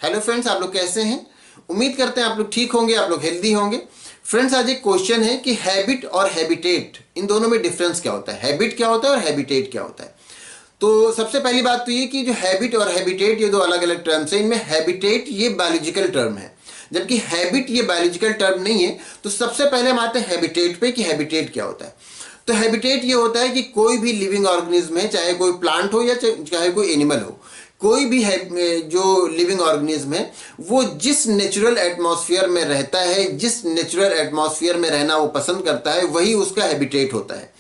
Hello friends, आप लोग कैसे हैं? उम्मीद करते हैं आप लोग ठीक होंगे, आप लोग हेल्दी होंगे। फ्रेंड्स, आज एक क्वेश्चन है कि हैबिट और हैबिटेट, इन दोनों में डिफरेंस क्या होता है, हैबिट क्या होता है और हैबिटेट क्या होता है। तो सबसे पहली बात तो ये कि जो हैबिट और हैबिटेट ये दो अलग अलग टर्म्स हैं। इनमें हैबिटेट ये बायोलॉजिकल टर्म है, जबकि हैबिट ये बायोलॉजिकल टर्म नहीं है। तो सबसे पहले हम आते हैं हैबिटेट पे कि हैबिटेट क्या होता है। तो हैबिटेट ये होता है कि कोई भी लिविंग ऑर्गेनिज्म है, चाहे कोई प्लांट हो या चाहे कोई एनिमल हो, कोई भी है जो लिविंग ऑर्गेनिज्म है, वो जिस नेचुरल एटमॉस्फेयर में रहता है, जिस नेचुरल एटमॉस्फेयर में रहना वो पसंद करता है, वही उसका हैबिटेट होता है।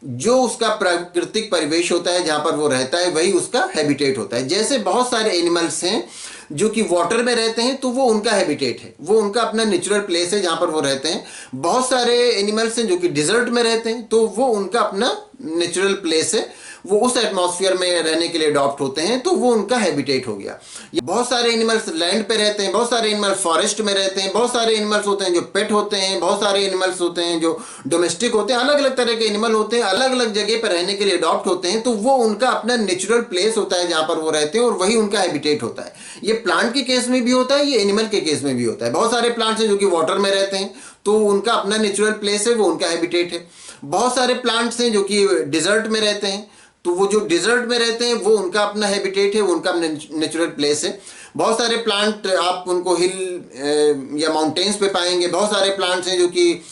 जो उसका प्राकृतिक परिवेश होता है जहां पर वो रहता है, वही उसका हैबिटेट होता है। जैसे बहुत सारे एनिमल्स हैं जो कि वाटर में रहते हैं, तो वो उनका हैबिटेट है, वो उनका अपना नेचुरल प्लेस है जहां पर वो रहते हैं। बहुत सारे एनिमल्स हैं जो कि डिजर्ट में रहते हैं, तो वो उनका अपना नेचुरल प्लेस है, वो उस एटमॉस्फेयर में रहने के लिए अडॉप्ट होते हैं, तो वो उनका हैबिटेट हो गया। बहुत सारे एनिमल्स लैंड पे रहते हैं, बहुत सारे एनिमल्स फॉरेस्ट में रहते हैं, बहुत सारे एनिमल्स होते हैं जो पेट होते हैं, बहुत सारे एनिमल्स होते हैं जो डोमेस्टिक होते हैं। अलग अलग तरह के एनिमल होते हैं, अलग अलग जगह पर रहने के लिए अडॉप्ट होते हैं, तो वो उनका अपना नेचुरल प्लेस होता है जहां पर वो रहते हैं, और वही उनका हैबिटेट होता है। ये प्लांट के केस में भी होता है, ये एनिमल के केस में भी होता है। बहुत सारे प्लांट्स हैं जो कि वाटर में रहते हैं, तो उनका अपना नेचुरल प्लेस है, वो उनका हैबिटेट है। बहुत सारे प्लांट्स हैं जो कि डिजर्ट में रहते हैं, तो वो जो डिजर्ट में रहते हैं वो उनका अपना हैबिटेट है, वो उनका नेचुरल प्लेस है। बहुत सारे प्लांट आप उनको हिल या माउंटेन्स पे पाएंगे। बहुत सारे प्लांट्स हैं जो कि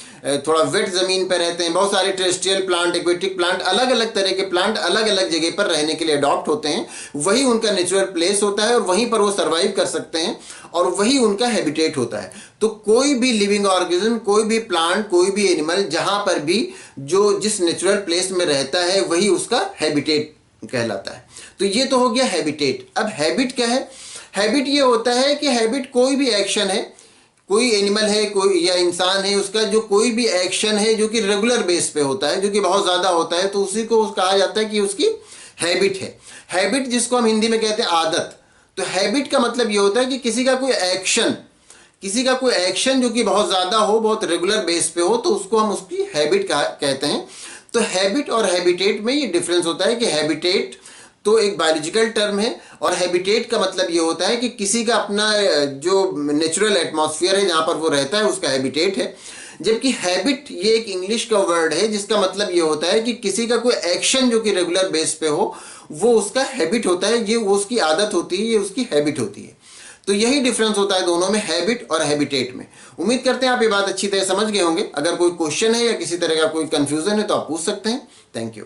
थोड़ा वेट ज़मीन पर रहते हैं। बहुत सारे टेरेस्ट्रियल प्लांट, एक्वेटिक प्लांट, अलग अलग तरह के प्लांट अलग अलग जगह पर रहने के लिए अडॉप्ट होते हैं। वही उनका नेचुरल प्लेस होता है और वहीं पर वो सर्वाइव कर सकते हैं, और वही उनका हैबिटेट होता है। तो कोई भी लिविंग ऑर्गेनिज्म, कोई भी प्लांट, कोई भी एनिमल जहाँ पर भी जो जिस नेचुरल प्लेस में रहता है, वही उसका हैबिटेट कहलाता है। तो ये तो हो गया हैबिटेट। अब हैबिट क्या है? हैबिट ये होता है कि हैबिट कोई भी एक्शन है, कोई एनिमल है, कोई या इंसान है, उसका जो कोई भी एक्शन है जो कि रेगुलर बेस पे होता है, जो कि बहुत ज़्यादा होता है, तो उसी को कहा जाता है कि उसकी हैबिट है। हैबिट जिसको हम हिंदी में कहते हैं आदत। तो हैबिट का मतलब ये होता है कि किसी का कोई एक्शन जो कि बहुत ज़्यादा हो, बहुत रेगुलर बेस पे हो, तो उसको हम उसकी हैबिट कहते हैं। तो हैबिट और हैबिटेट में ये डिफरेंस होता है कि हैबिटेट तो एक बायोलॉजिकल टर्म है, और हैबिटेट का मतलब ये होता है कि किसी का अपना जो नेचुरल एटमॉस्फेयर है जहाँ पर वो रहता है, उसका हैबिटेट है। जबकि हैबिट ये एक इंग्लिश का वर्ड है जिसका मतलब ये होता है कि किसी का कोई एक्शन जो कि रेगुलर बेस पे हो, वो उसका हैबिट होता है, ये वो उसकी आदत होती है, ये उसकी हैबिट होती है। तो यही डिफरेंस होता है दोनों में, हैबिट और हैबिटेट में। उम्मीद करते हैं आप ये बात अच्छी तरह समझ गए होंगे। अगर कोई क्वेश्चन है या किसी तरह का कोई कंफ्यूजन है तो आप पूछ सकते हैं। Thank you.